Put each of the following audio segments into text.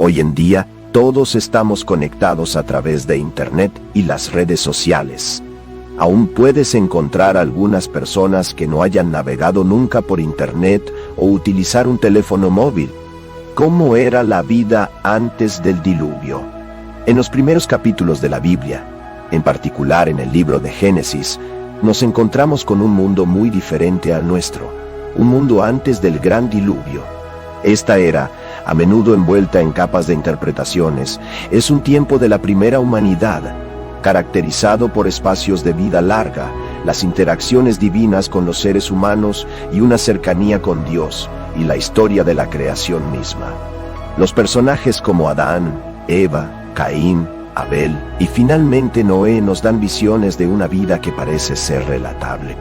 Hoy en día, todos estamos conectados a través de Internet y las redes sociales. Aún puedes encontrar algunas personas que no hayan navegado nunca por Internet o utilizar un teléfono móvil. ¿Cómo era la vida antes del diluvio? En los primeros capítulos de la Biblia, en particular en el libro de Génesis, nos encontramos con un mundo muy diferente al nuestro, un mundo antes del gran diluvio. Esta era, a menudo envuelta en capas de interpretaciones, es un tiempo de la primera humanidad, caracterizado por espacios de vida larga, las interacciones divinas con los seres humanos y una cercanía con Dios, y la historia de la creación misma. Los personajes como Adán, Eva, Caín, Abel y finalmente Noé nos dan visiones de una vida que parece ser relatable.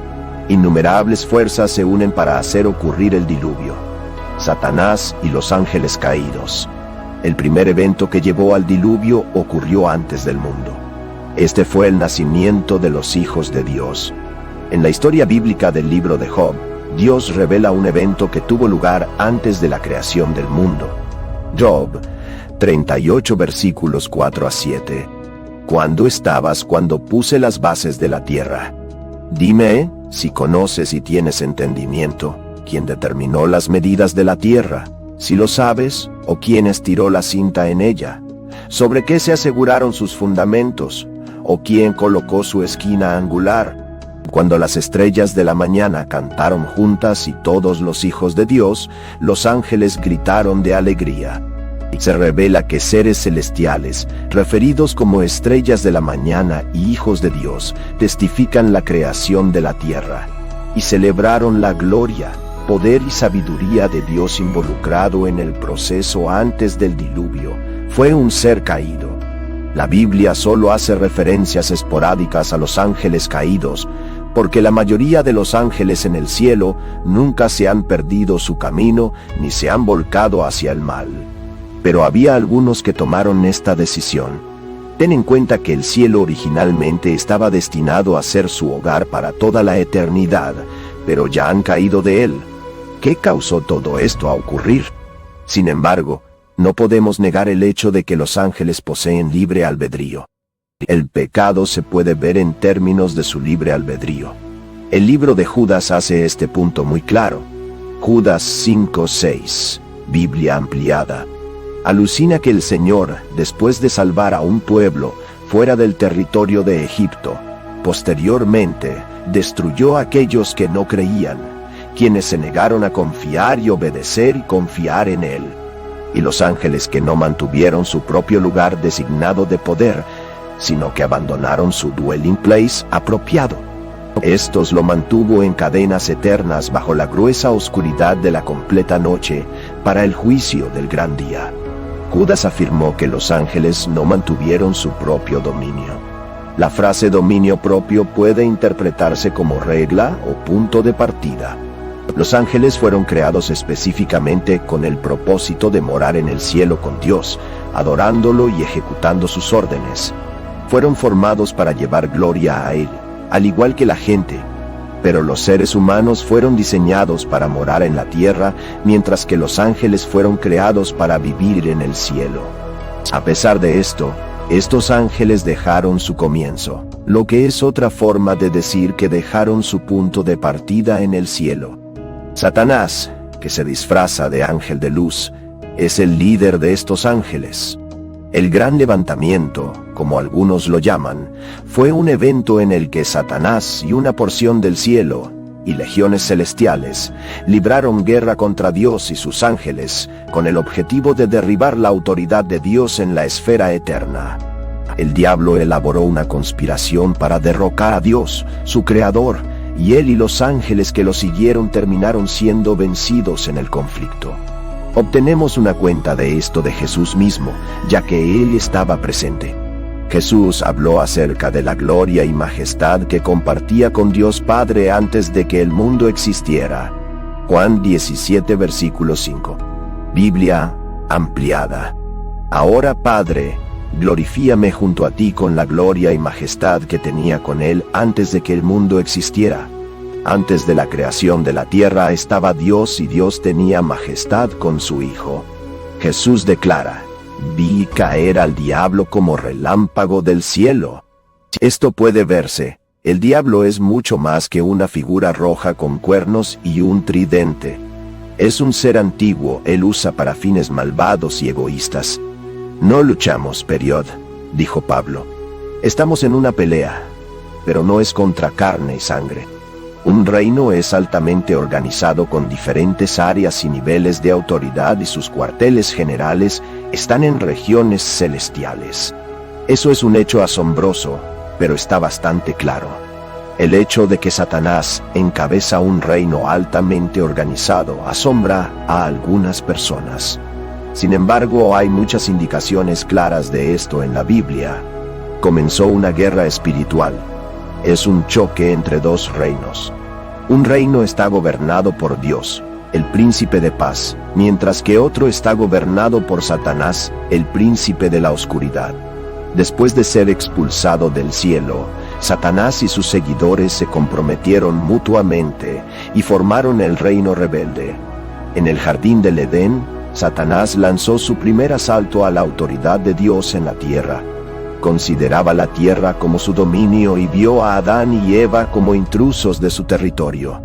Innumerables fuerzas se unen para hacer ocurrir el diluvio. Satanás y los ángeles caídos. El primer evento que llevó al diluvio ocurrió antes del mundo. Este fue el nacimiento de los hijos de Dios. En la historia bíblica del libro de Job, Dios revela un evento que tuvo lugar antes de la creación del mundo. Job 38 versículos 4 a 7. ¿Cuándo estabas cuando puse las bases de la tierra? Dime, si conoces y tienes entendimiento, ¿quién determinó las medidas de la tierra? Si lo sabes, ¿o quién estiró la cinta en ella? ¿Sobre qué se aseguraron sus fundamentos? ¿O quién colocó su esquina angular? Cuando las estrellas de la mañana cantaron juntas y todos los hijos de Dios, los ángeles gritaron de alegría. Se revela que seres celestiales, referidos como estrellas de la mañana y hijos de Dios, testifican la creación de la tierra, y celebraron la gloria, poder y sabiduría de Dios involucrado en el proceso antes del diluvio. Fue un ser caído. La Biblia solo hace referencias esporádicas a los ángeles caídos, porque la mayoría de los ángeles en el cielo nunca se han perdido su camino ni se han volcado hacia el mal. Pero había algunos que tomaron esta decisión. Ten en cuenta que el cielo originalmente estaba destinado a ser su hogar para toda la eternidad, pero ya han caído de él. ¿Qué causó todo esto a ocurrir? Sin embargo, no podemos negar el hecho de que los ángeles poseen libre albedrío. El pecado se puede ver en términos de su libre albedrío. El libro de Judas hace este punto muy claro. Judas 5:6, Biblia ampliada. Alucina que el Señor, después de salvar a un pueblo fuera del territorio de Egipto, posteriormente destruyó a aquellos que no creían, quienes se negaron a confiar y obedecer y confiar en Él. Y los ángeles que no mantuvieron su propio lugar designado de poder, sino que abandonaron su dwelling place apropiado. Estos lo mantuvo en cadenas eternas bajo la gruesa oscuridad de la completa noche para el juicio del gran día. Judas afirmó que los ángeles no mantuvieron su propio dominio. La frase dominio propio puede interpretarse como regla o punto de partida. Los ángeles fueron creados específicamente con el propósito de morar en el cielo con Dios, adorándolo y ejecutando sus órdenes. Fueron formados para llevar gloria a Él, al igual que la gente. Pero los seres humanos fueron diseñados para morar en la tierra, mientras que los ángeles fueron creados para vivir en el cielo. A pesar de esto, estos ángeles dejaron su comienzo, lo que es otra forma de decir que dejaron su punto de partida en el cielo. Satanás, que se disfraza de ángel de luz, es el líder de estos ángeles. El gran levantamiento, como algunos lo llaman, fue un evento en el que Satanás y una porción del cielo, y legiones celestiales, libraron guerra contra Dios y sus ángeles, con el objetivo de derribar la autoridad de Dios en la esfera eterna. El diablo elaboró una conspiración para derrocar a Dios, su creador, y él y los ángeles que lo siguieron terminaron siendo vencidos en el conflicto. Obtenemos una cuenta de esto de Jesús mismo, ya que Él estaba presente. Jesús habló acerca de la gloria y majestad que compartía con Dios Padre antes de que el mundo existiera. Juan 17 versículo 5. Biblia ampliada. Ahora, Padre, glorifíame junto a ti con la gloria y majestad que tenía con Él antes de que el mundo existiera. Antes de la creación de la tierra estaba Dios y Dios tenía majestad con su Hijo. Jesús declara, Vi caer al diablo como relámpago del cielo. Esto puede verse. El diablo es mucho más que una figura roja con cuernos y un tridente. Es un ser antiguo, él usa para fines malvados y egoístas. No luchamos, dijo Pablo. Estamos en una pelea, pero no es contra carne y sangre. Un reino es altamente organizado con diferentes áreas y niveles de autoridad y sus cuarteles generales están en regiones celestiales. Eso es un hecho asombroso, pero está bastante claro. El hecho de que Satanás encabeza un reino altamente organizado asombra a algunas personas. Sin embargo, hay muchas indicaciones claras de esto en la Biblia. Comenzó una guerra espiritual. Es un choque entre dos reinos. Un reino está gobernado por Dios, el príncipe de paz, mientras que otro está gobernado por Satanás, el príncipe de la oscuridad. Después de ser expulsado del cielo, Satanás y sus seguidores se comprometieron mutuamente y formaron el reino rebelde. En el jardín del Edén, Satanás lanzó su primer asalto a la autoridad de Dios en la tierra. Consideraba la tierra como su dominio y vio a Adán y Eva como intrusos de su territorio.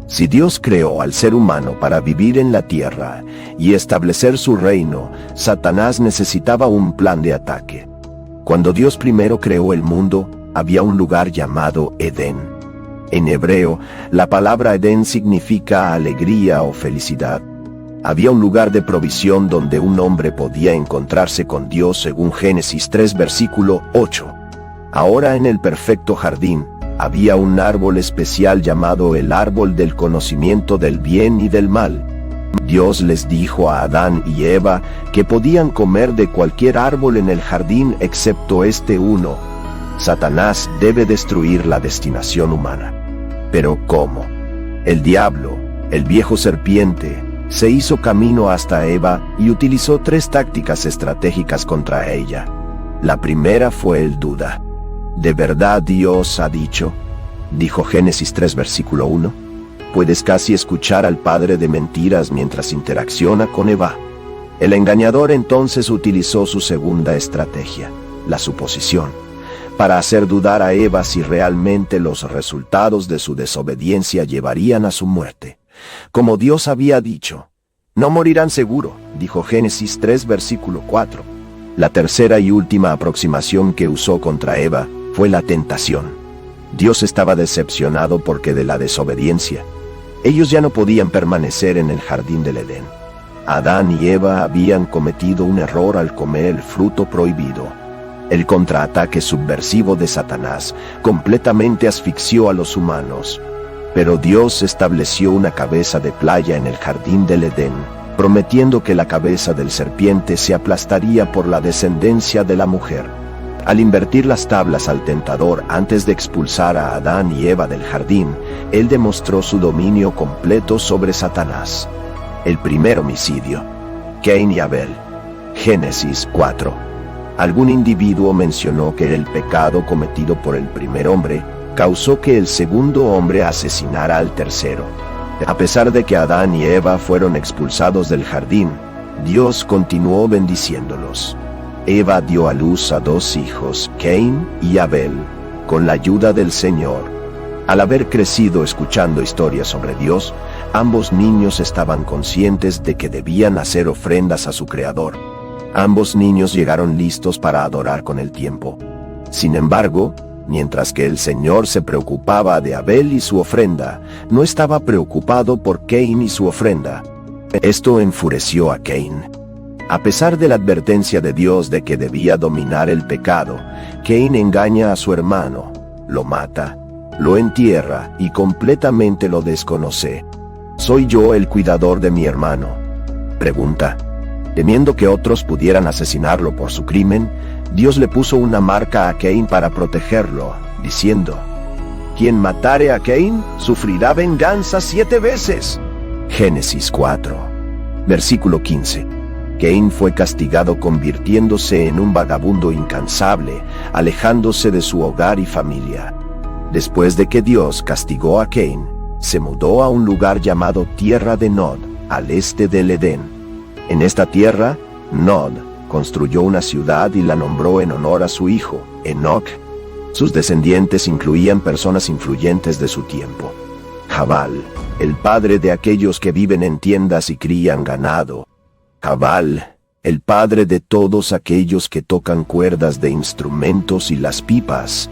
Si Dios creó al ser humano para vivir en la tierra y establecer su reino, Satanás necesitaba un plan de ataque. Cuando Dios primero creó el mundo, había un lugar llamado Edén. En hebreo, la palabra Edén significa alegría o felicidad. Había un lugar de provisión donde un hombre podía encontrarse con Dios según Génesis 3 versículo 8. Ahora en el perfecto jardín, había un árbol especial llamado el árbol del conocimiento del bien y del mal. Dios les dijo a Adán y Eva que podían comer de cualquier árbol en el jardín excepto este uno. Satanás debe destruir la destinación humana. ¿Pero cómo? El diablo, el viejo serpiente, se hizo camino hasta Eva y utilizó 3 tácticas estratégicas contra ella. La primera fue el duda. ¿De verdad Dios ha dicho? Dijo Génesis 3 versículo 1. Puedes casi escuchar al padre de mentiras mientras interacciona con Eva. El engañador entonces utilizó su segunda estrategia, la suposición, para hacer dudar a Eva si realmente los resultados de su desobediencia llevarían a su muerte. Como Dios había dicho, no morirán seguro, dijo Génesis 3 versículo 4. La tercera y última aproximación que usó contra Eva fue la tentación. Dios estaba decepcionado porque de la desobediencia. Ellos ya no podían permanecer en el jardín del Edén. Adán y Eva habían cometido un error al comer el fruto prohibido. El contraataque subversivo de Satanás completamente asfixió a los humanos. Pero Dios estableció una cabeza de playa en el jardín del Edén, prometiendo que la cabeza del serpiente se aplastaría por la descendencia de la mujer. Al invertir las tablas al tentador antes de expulsar a Adán y Eva del jardín, él demostró su dominio completo sobre Satanás. El primer homicidio. Caín y Abel. Génesis 4. Algún individuo mencionó que el pecado cometido por el primer hombre causó que el segundo hombre asesinara al tercero. A pesar de que Adán y Eva fueron expulsados del jardín, Dios continuó bendiciéndolos. Eva dio a luz a 2 hijos, Caín y Abel, con la ayuda del Señor. Al haber crecido escuchando historias sobre Dios, ambos niños estaban conscientes de que debían hacer ofrendas a su Creador. Ambos niños llegaron listos para adorar con el tiempo. Sin embargo, mientras que el Señor se preocupaba de Abel y su ofrenda, no estaba preocupado por Caín y su ofrenda. Esto enfureció a Caín. A pesar de la advertencia de Dios de que debía dominar el pecado, Caín engaña a su hermano, lo mata, lo entierra y completamente lo desconoce. ¿Soy yo el cuidador de mi hermano?, pregunta. Temiendo que otros pudieran asesinarlo por su crimen, Dios le puso una marca a Caín para protegerlo, diciendo: quien matare a Caín sufrirá venganza 7 veces. Génesis 4, versículo 15. Caín fue castigado convirtiéndose en un vagabundo incansable, alejándose de su hogar y familia. Después de que Dios castigó a Caín, se mudó a un lugar llamado Tierra de Nod, al este del Edén. En esta tierra, Nod construyó una ciudad y la nombró en honor a su hijo, Enoc. Sus descendientes incluían personas influyentes de su tiempo. Jabal, el padre de aquellos que viven en tiendas y crían ganado. Jabal, el padre de todos aquellos que tocan cuerdas de instrumentos y las pipas.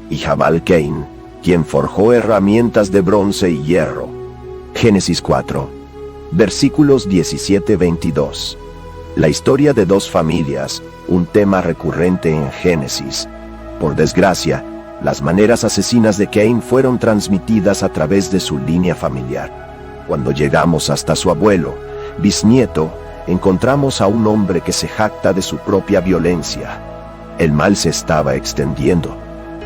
Y Jabal Cain, quien forjó herramientas de bronce y hierro. Génesis 4, versículos 17-22. La historia de dos familias, un tema recurrente en Génesis. Por desgracia, las maneras asesinas de Cain fueron transmitidas a través de su línea familiar. Cuando llegamos hasta su abuelo, bisnieto, encontramos a un hombre que se jacta de su propia violencia. El mal se estaba extendiendo.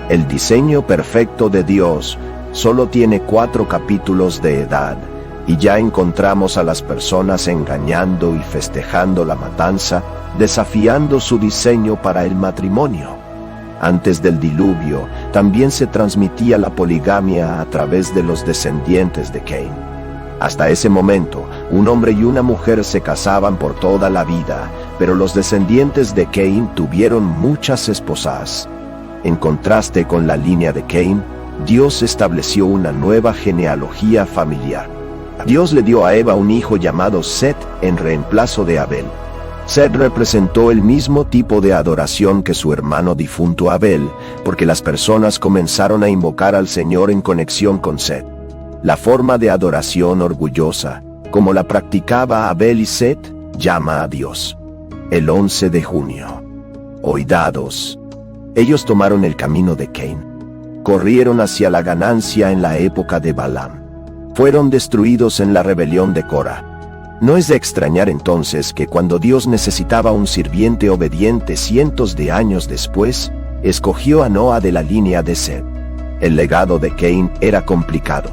El diseño perfecto de Dios solo tiene 4 capítulos de edad, y ya encontramos a las personas engañando y festejando la matanza, desafiando su diseño para el matrimonio. Antes del diluvio, también se transmitía la poligamia a través de los descendientes de Cain. Hasta ese momento, un hombre y una mujer se casaban por toda la vida, pero los descendientes de Cain tuvieron muchas esposas. En contraste con la línea de Cain, Dios estableció una nueva genealogía familiar. Dios le dio a Eva un hijo llamado Set en reemplazo de Abel. Set representó el mismo tipo de adoración que su hermano difunto Abel, porque las personas comenzaron a invocar al Señor en conexión con Set. La forma de adoración orgullosa, como la practicaba Abel y Set, llama a Dios. El 11 de junio. Oidados. Ellos tomaron el camino de Cain. Corrieron hacia la ganancia en la época de Balaam. Fueron destruidos en la rebelión de Cora. No es de extrañar entonces que cuando Dios necesitaba un sirviente obediente cientos de años después, escogió a Noa de la línea de Set. El legado de Cain era complicado.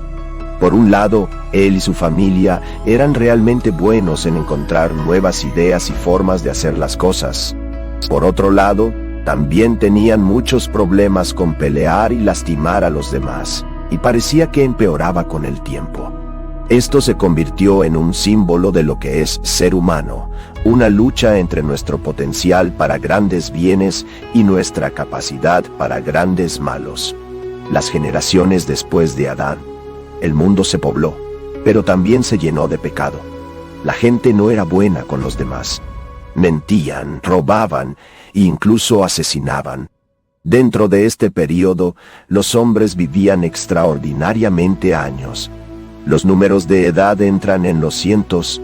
Por un lado, él y su familia eran realmente buenos en encontrar nuevas ideas y formas de hacer las cosas. Por otro lado, también tenían muchos problemas con pelear y lastimar a los demás, y parecía que empeoraba con el tiempo. Esto se convirtió en un símbolo de lo que es ser humano, una lucha entre nuestro potencial para grandes bienes y nuestra capacidad para grandes malos. Las generaciones después de Adán, el mundo se pobló, pero también se llenó de pecado. La gente no era buena con los demás. Mentían, robaban e incluso asesinaban. Dentro de este período, los hombres vivían extraordinariamente años. Los números de edad entran en los cientos.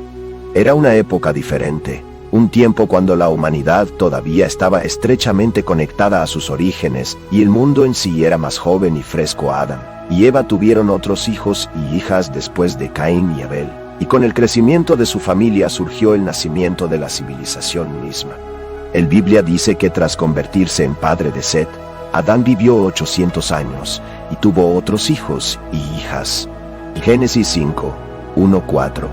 Era una época diferente, un tiempo cuando la humanidad todavía estaba estrechamente conectada a sus orígenes y el mundo en sí era más joven y fresco. Adán y Eva tuvieron otros hijos y hijas después de Caín y Abel, y con el crecimiento de su familia surgió el nacimiento de la civilización misma. El Biblia dice que tras convertirse en padre de Set, Adán vivió 800 años y tuvo otros hijos y hijas. Génesis 5, 1-4.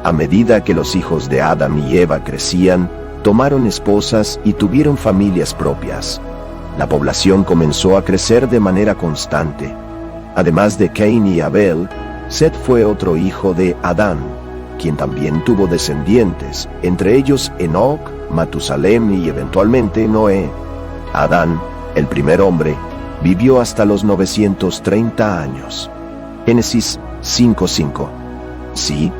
A medida que los hijos de Adán y Eva crecían, tomaron esposas y tuvieron familias propias. La población comenzó a crecer de manera constante. Además de Caín y Abel, Set fue otro hijo de Adán, quien también tuvo descendientes, entre ellos Enoc, Matusalem y eventualmente Noé. Adán, el primer hombre, vivió hasta los 930 años. Génesis 5:5. Sí,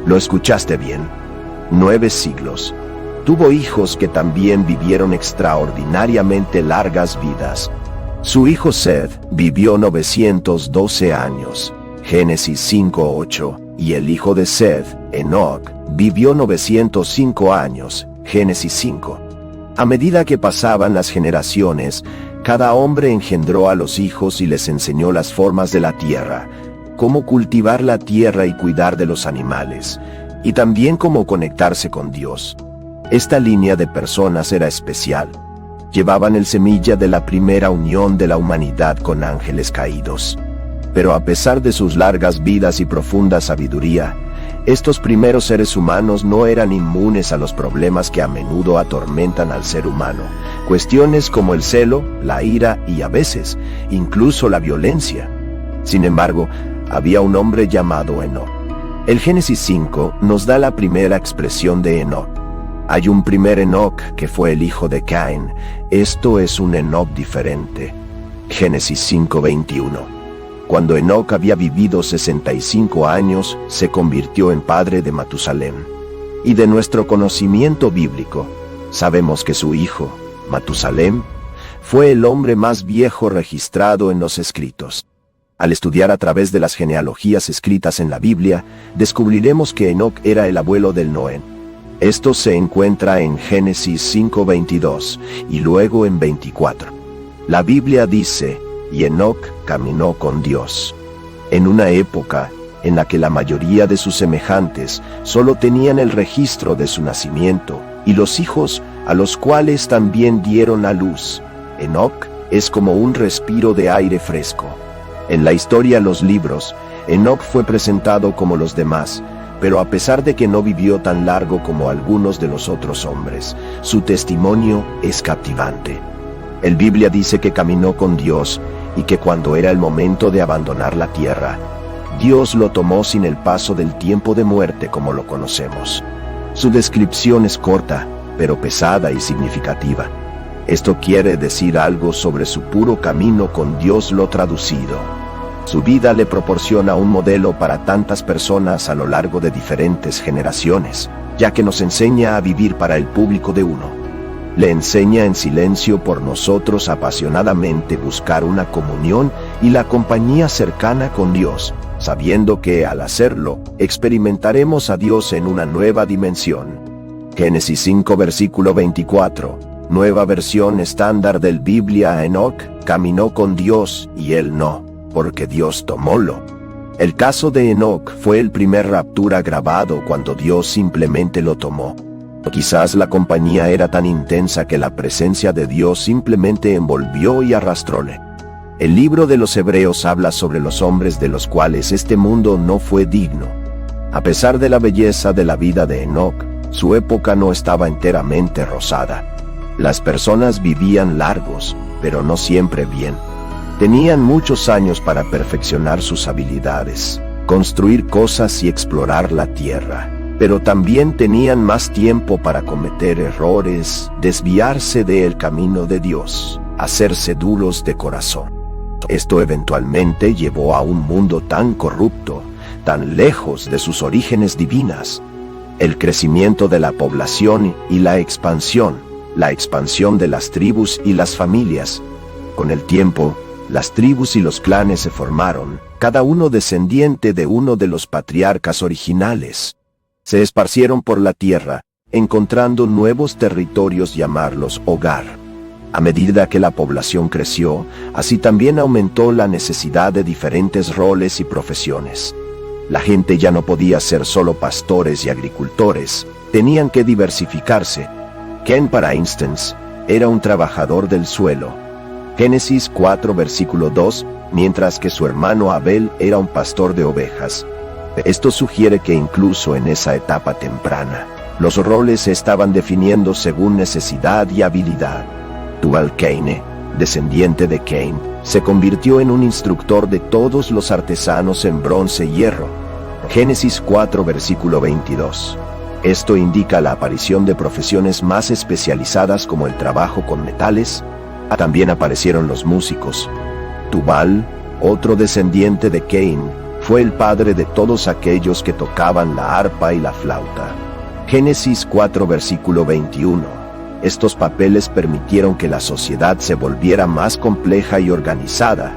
lo escuchaste bien. 9 siglos. Tuvo hijos que también vivieron extraordinariamente largas vidas. Su hijo Seth vivió 912 años. Génesis 5:8. Y el hijo de Seth, Enoc, vivió 905 años. Génesis 5. A medida que pasaban las generaciones, cada hombre engendró a los hijos y les enseñó las formas de la tierra, cómo cultivar la tierra y cuidar de los animales, y también cómo conectarse con Dios. Esta línea de personas era especial. Llevaban el semilla de la primera unión de la humanidad con ángeles caídos. Pero a pesar de sus largas vidas y profunda sabiduría, estos primeros seres humanos no eran inmunes a los problemas que a menudo atormentan al ser humano. Cuestiones como el celo, la ira y a veces, incluso la violencia. Sin embargo, había un hombre llamado Enoc. El Génesis 5 nos da la primera expresión de Enoc. Hay un primer Enoc que fue el hijo de Caín. Esto es un Enoc diferente. Génesis 5:21. Cuando Enoc había vivido 65 años, se convirtió en padre de Matusalem. Y de nuestro conocimiento bíblico, sabemos que su hijo, Matusalem, fue el hombre más viejo registrado en los escritos. Al estudiar a través de las genealogías escritas en la Biblia, descubriremos que Enoc era el abuelo del Noé. Esto se encuentra en Génesis 5:22 y luego en 24. La Biblia dice, y Enoc caminó con Dios. En una época en la que la mayoría de sus semejantes solo tenían el registro de su nacimiento y los hijos a los cuales también dieron a luz, Enoc es como un respiro de aire fresco. En la historia de los libros, Enoc fue presentado como los demás, pero a pesar de que no vivió tan largo como algunos de los otros hombres, su testimonio es captivante. La Biblia dice que caminó con Dios y que cuando era el momento de abandonar la tierra, Dios lo tomó sin el paso del tiempo de muerte como lo conocemos. Su descripción es corta, pero pesada y significativa. Esto quiere decir algo sobre su puro camino con Dios lo traducido. Su vida le proporciona un modelo para tantas personas a lo largo de diferentes generaciones, ya que nos enseña a vivir para el público de uno. Le enseña en silencio por nosotros apasionadamente buscar una comunión y la compañía cercana con Dios, sabiendo que al hacerlo, experimentaremos a Dios en una nueva dimensión. Génesis 5 versículo 24, nueva versión estándar del Biblia. Enoc caminó con Dios y él no, porque Dios tomólo. El caso de Enoc fue el primer raptura grabado cuando Dios simplemente lo tomó. Quizás la compañía era tan intensa que la presencia de Dios simplemente envolvió y arrastróle. El libro de los Hebreos habla sobre los hombres de los cuales este mundo no fue digno. A pesar de la belleza de la vida de Enoc, su época no estaba enteramente rosada. Las personas vivían largos, pero no siempre bien. Tenían muchos años para perfeccionar sus habilidades, construir cosas y explorar la tierra, pero también tenían más tiempo para cometer errores, desviarse del camino de Dios, hacerse duros de corazón. Esto eventualmente llevó a un mundo tan corrupto, tan lejos de sus orígenes divinas. El crecimiento de la población y la expansión de las tribus y las familias. Con el tiempo, las tribus y los clanes se formaron, cada uno descendiente de uno de los patriarcas originales. Se esparcieron por la tierra, encontrando nuevos territorios llamarlos hogar. A medida que la población creció, así también aumentó la necesidad de diferentes roles y profesiones. La gente ya no podía ser solo pastores y agricultores, tenían que diversificarse. Caín, para instance, era un trabajador del suelo. Génesis 4 versículo 2, mientras que su hermano Abel era un pastor de ovejas. Esto sugiere que incluso en esa etapa temprana, los roles se estaban definiendo según necesidad y habilidad. Tubal-Caine, descendiente de Caín, se convirtió en un instructor de todos los artesanos en bronce y hierro. Génesis 4 versículo 22. Esto indica la aparición de profesiones más especializadas como el trabajo con metales. También aparecieron los músicos. Tubal, otro descendiente de Caín, fue el padre de todos aquellos que tocaban la arpa y la flauta. Génesis 4 versículo 21. Estos papeles permitieron que la sociedad se volviera más compleja y organizada,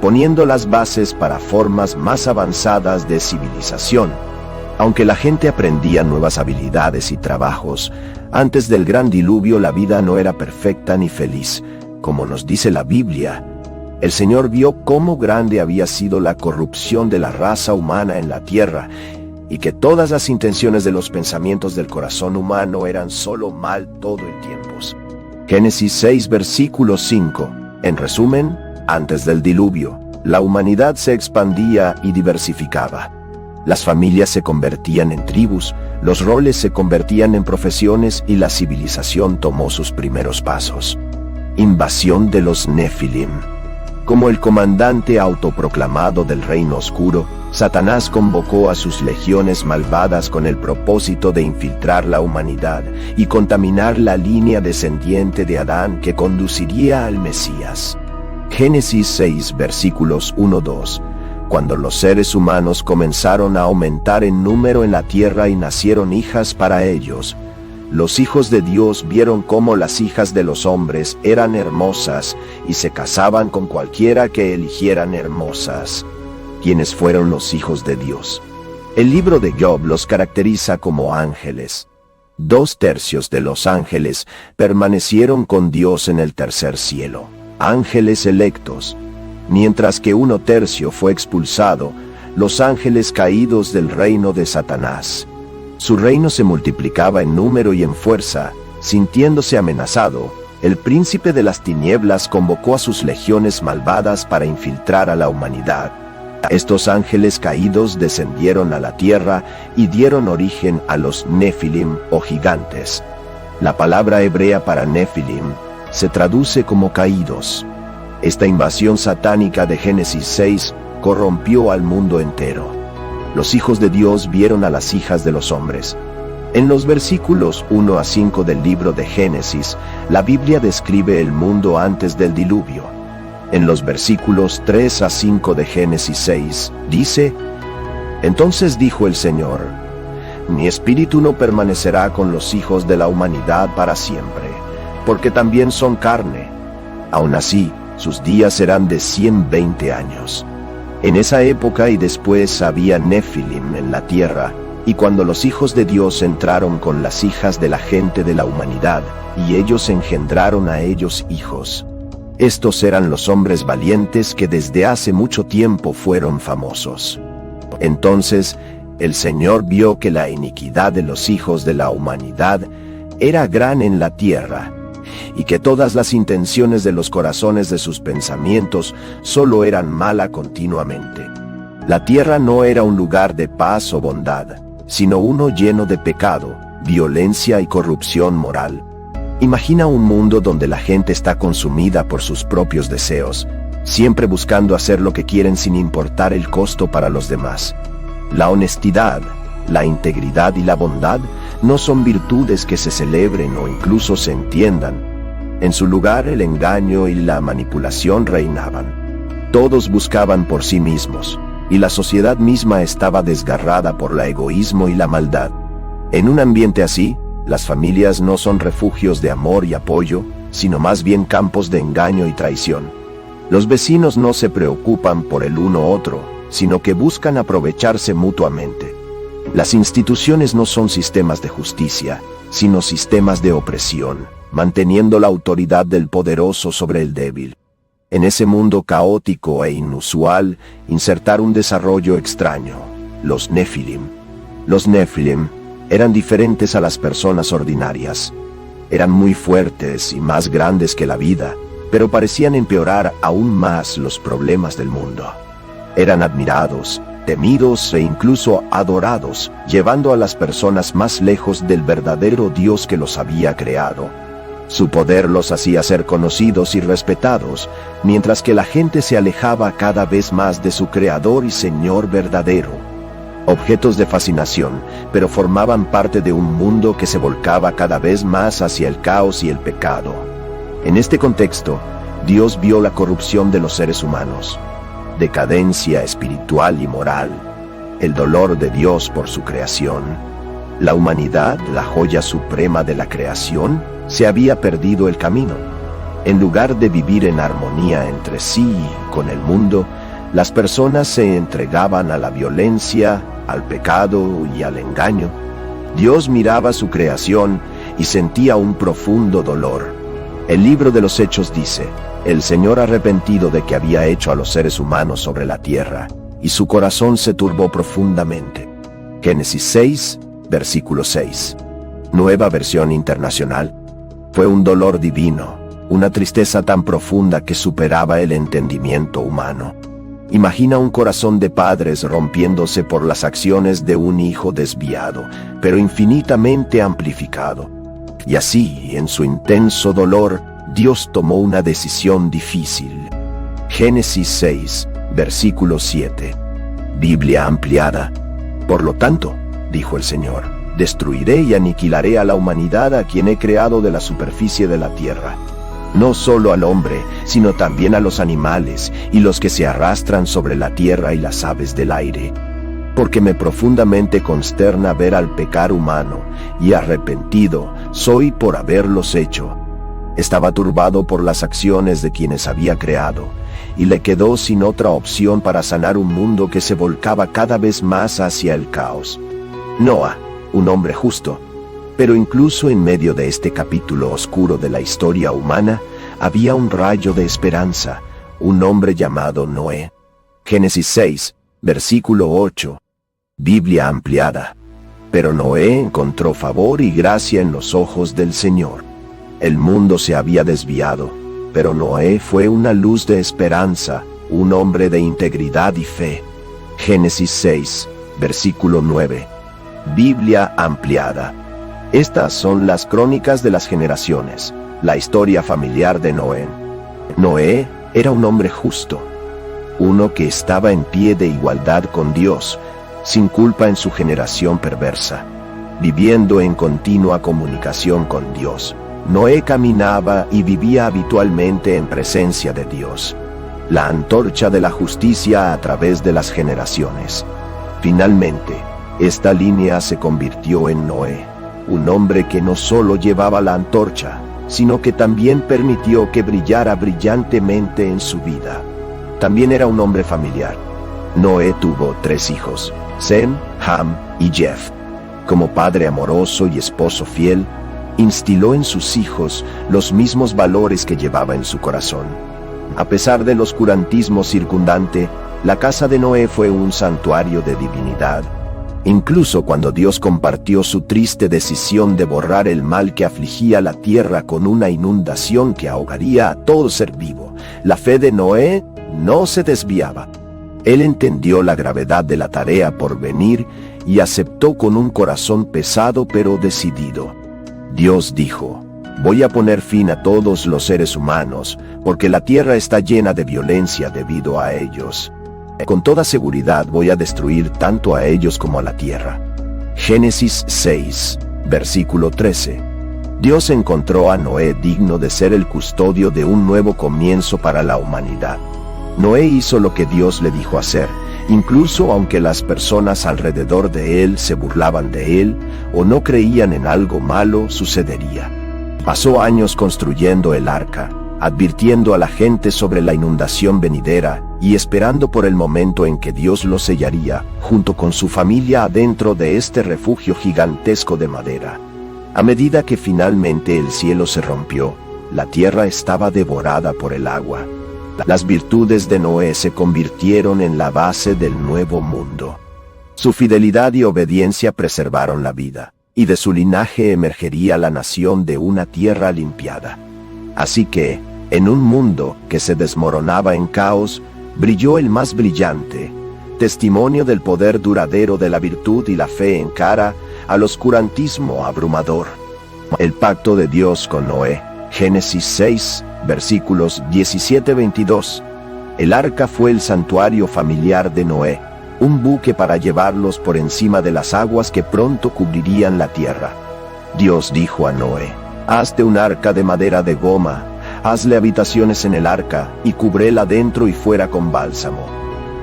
poniendo las bases para formas más avanzadas de civilización. Aunque la gente aprendía nuevas habilidades y trabajos, antes del gran diluvio la vida no era perfecta ni feliz. Como nos dice la Biblia, el Señor vio cómo grande había sido la corrupción de la raza humana en la tierra, y que todas las intenciones de los pensamientos del corazón humano eran solo mal todo el tiempo. Génesis 6 versículo 5. En resumen, antes del diluvio, la humanidad se expandía y diversificaba. Las familias se convertían en tribus, los roles se convertían en profesiones y la civilización tomó sus primeros pasos. Invasión de los Nefilim. Como el comandante autoproclamado del reino oscuro, Satanás convocó a sus legiones malvadas con el propósito de infiltrar la humanidad y contaminar la línea descendiente de Adán que conduciría al Mesías. Génesis 6 versículos 1-2. Cuando los seres humanos comenzaron a aumentar en número en la tierra y nacieron hijas para ellos, los hijos de Dios vieron cómo las hijas de los hombres eran hermosas y se casaban con cualquiera que eligieran hermosas. ¿Quiénes fueron los hijos de Dios? El libro de Job los caracteriza como ángeles. 2/3 de los ángeles permanecieron con Dios en el tercer cielo, ángeles electos, mientras que 1/3 fue expulsado, los ángeles caídos del reino de Satanás. Su reino se multiplicaba en número y en fuerza. Sintiéndose amenazado, el príncipe de las tinieblas convocó a sus legiones malvadas para infiltrar a la humanidad. Estos ángeles caídos descendieron a la tierra y dieron origen a los Nefilim o gigantes. La palabra hebrea para Nefilim se traduce como caídos. Esta invasión satánica de Génesis 6 corrompió al mundo entero. Los hijos de Dios vieron a las hijas de los hombres. En los versículos 1-5 del libro de Génesis, la Biblia describe el mundo antes del diluvio. En los versículos 3-5 de Génesis 6, dice: Entonces dijo el Señor, mi espíritu no permanecerá con los hijos de la humanidad para siempre, porque también son carne. Aun así, sus días serán de 120 años. En esa época y después había Nefilim en la tierra, y cuando los hijos de Dios entraron con las hijas de la gente de la humanidad, y ellos engendraron a ellos hijos. Estos eran los hombres valientes que desde hace mucho tiempo fueron famosos. Entonces, el Señor vio que la iniquidad de los hijos de la humanidad era gran en la tierra, y que todas las intenciones de los corazones de sus pensamientos solo eran mala continuamente. La tierra no era un lugar de paz o bondad, sino uno lleno de pecado, violencia y corrupción moral. Imagina un mundo donde la gente está consumida por sus propios deseos, siempre buscando hacer lo que quieren sin importar el costo para los demás. La honestidad, la integridad y la bondad no son virtudes que se celebren o incluso se entiendan. En su lugar, el engaño y la manipulación reinaban. Todos buscaban por sí mismos, y la sociedad misma estaba desgarrada por el egoísmo y la maldad. En un ambiente así, las familias no son refugios de amor y apoyo, sino más bien campos de engaño y traición. Los vecinos no se preocupan por el uno otro, sino que buscan aprovecharse mutuamente. Las instituciones no son sistemas de justicia, sino sistemas de opresión, manteniendo la autoridad del poderoso sobre el débil. En ese mundo caótico e inusual, insertar un desarrollo extraño, los Nefilim. Los Nefilim eran diferentes a las personas ordinarias. Eran muy fuertes y más grandes que la vida, pero parecían empeorar aún más los problemas del mundo. Eran admirados, temidos e incluso adorados, llevando a las personas más lejos del verdadero Dios que los había creado. Su poder los hacía ser conocidos y respetados, mientras que la gente se alejaba cada vez más de su Creador y Señor verdadero. Objetos de fascinación, pero formaban parte de un mundo que se volcaba cada vez más hacia el caos y el pecado. En este contexto, Dios vio la corrupción de los seres humanos, decadencia espiritual y moral, el dolor de Dios por su creación. La humanidad, la joya suprema de la creación, se había perdido el camino. En lugar de vivir en armonía entre sí y con el mundo, las personas se entregaban a la violencia, al pecado y al engaño. Dios miraba su creación y sentía un profundo dolor. El libro de los Hechos dice: el Señor arrepentido de que había hecho a los seres humanos sobre la tierra, y su corazón se turbó profundamente. Génesis 6, versículo 6. Nueva versión internacional. Fue un dolor divino, una tristeza tan profunda que superaba el entendimiento humano. Imagina un corazón de padres rompiéndose por las acciones de un hijo desviado, pero infinitamente amplificado. Y así, en su intenso dolor, Dios tomó una decisión difícil. Génesis 6, versículo 7. Biblia ampliada. Por lo tanto, dijo el Señor, destruiré y aniquilaré a la humanidad a quien he creado de la superficie de la tierra. No solo al hombre, sino también a los animales y los que se arrastran sobre la tierra y las aves del aire. Porque me profundamente consterna ver al pecar humano, y arrepentido soy por haberlos hecho. Estaba turbado por las acciones de quienes había creado, y le quedó sin otra opción para sanar un mundo que se volcaba cada vez más hacia el caos. Noa, un hombre justo. Pero incluso en medio de este capítulo oscuro de la historia humana, había un rayo de esperanza, un hombre llamado Noé. Génesis 6, versículo 8. Biblia ampliada. Pero Noé encontró favor y gracia en los ojos del Señor. El mundo se había desviado, pero Noé fue una luz de esperanza, un hombre de integridad y fe. Génesis 6, versículo 9. Biblia ampliada. Estas son las crónicas de las generaciones, la historia familiar de Noé. Noé era un hombre justo, uno que estaba en pie de igualdad con Dios, sin culpa en su generación perversa, viviendo en continua comunicación con Dios. Noé caminaba y vivía habitualmente en presencia de Dios, la antorcha de la justicia a través de las generaciones. Finalmente, esta línea se convirtió en Noé, un hombre que no solo llevaba la antorcha, sino que también permitió que brillara brillantemente en su vida. También era un hombre familiar. Noé tuvo 3 hijos, Sem, Ham y Jef. Como padre amoroso y esposo fiel, instiló en sus hijos los mismos valores que llevaba en su corazón. A pesar del oscurantismo circundante, la casa de Noé fue un santuario de divinidad. Incluso cuando Dios compartió su triste decisión de borrar el mal que afligía la tierra con una inundación que ahogaría a todo ser vivo, la fe de Noé no se desviaba. Él entendió la gravedad de la tarea por venir y aceptó con un corazón pesado pero decidido. Dios dijo: voy a poner fin a todos los seres humanos, porque la tierra está llena de violencia debido a ellos. Con toda seguridad voy a destruir tanto a ellos como a la tierra. Génesis 6, versículo 13. Dios encontró a Noé digno de ser el custodio de un nuevo comienzo para la humanidad. Noé hizo lo que Dios le dijo hacer, incluso aunque las personas alrededor de él se burlaban de él o no creían en algo malo sucedería. Pasó años construyendo el arca, advirtiendo a la gente sobre la inundación venidera y esperando por el momento en que Dios lo sellaría, junto con su familia adentro de este refugio gigantesco de madera. A medida que finalmente el cielo se rompió, la tierra estaba devorada por el agua. Las virtudes de Noé se convirtieron en la base del nuevo mundo. Su fidelidad y obediencia preservaron la vida, y de su linaje emergería la nación de una tierra limpiada. Así que, en un mundo que se desmoronaba en caos, brilló el más brillante, testimonio del poder duradero de la virtud y la fe en cara al oscurantismo abrumador. El pacto de Dios con Noé. Génesis 6, versículos 17-22. El arca fue el santuario familiar de Noé, un buque para llevarlos por encima de las aguas que pronto cubrirían la tierra. Dios dijo a Noé: hazte un arca de madera de goma, hazle habitaciones en el arca, y cúbrela dentro y fuera con bálsamo.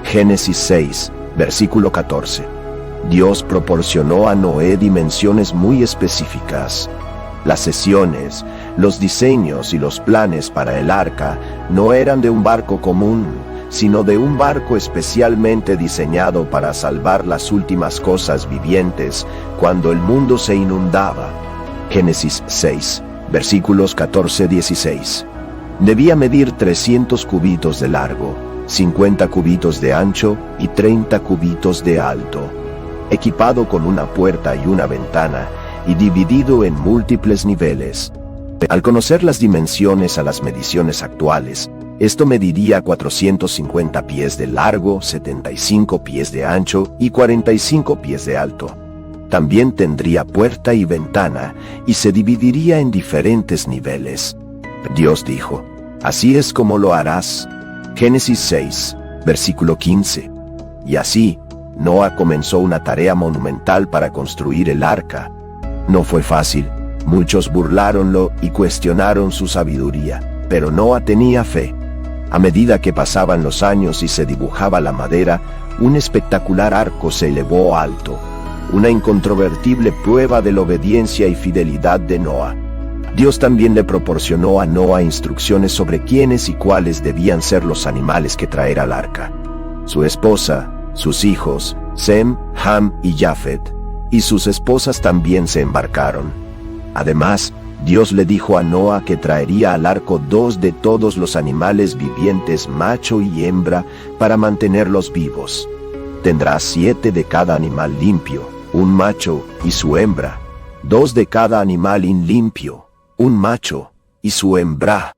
Génesis 6, versículo 14. Dios proporcionó a Noé dimensiones muy específicas. Las sesiones, los diseños y los planes para el arca no eran de un barco común, sino de un barco especialmente diseñado para salvar las últimas cosas vivientes cuando el mundo se inundaba. Génesis 6, versículos 14-16. Debía medir 300 cubitos de largo, 50 cubitos de ancho y 30 cubitos de alto, equipado con una puerta y una ventana, y dividido en múltiples niveles. Al conocer las dimensiones a las mediciones actuales, esto mediría 450 pies de largo, 75 pies de ancho y 45 pies de alto. También tendría puerta y ventana, y se dividiría en diferentes niveles. Dios dijo: así es como lo harás. Génesis 6, versículo 15. Y así, Noa comenzó una tarea monumental para construir el arca. No fue fácil, muchos burláronlo y cuestionaron su sabiduría, pero Noa tenía fe. A medida que pasaban los años y se dibujaba la madera, un espectacular arco se elevó alto, una incontrovertible prueba de la obediencia y fidelidad de Noa. Dios también le proporcionó a Noa instrucciones sobre quiénes y cuáles debían ser los animales que traer al arca. Su esposa, sus hijos, Sem, Ham y Jafet, y sus esposas también se embarcaron. Además, Dios le dijo a Noa que traería al arco 2 de todos los animales vivientes, macho y hembra, para mantenerlos vivos. Tendrás 7 de cada animal limpio, un macho y su hembra, 2 de cada animal inlimpio, un macho y su hembra.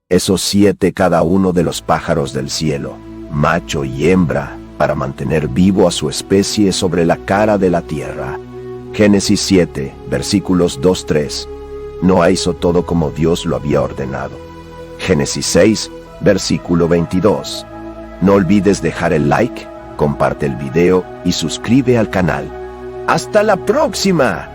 Esos 7 cada uno de los pájaros del cielo, macho y hembra, para mantener vivo a su especie sobre la cara de la tierra. Génesis 7, versículos 2-3. Noa hizo todo como Dios lo había ordenado. Génesis 6, versículo 22. No olvides dejar el like, comparte el video y suscribe al canal. ¡Hasta la próxima!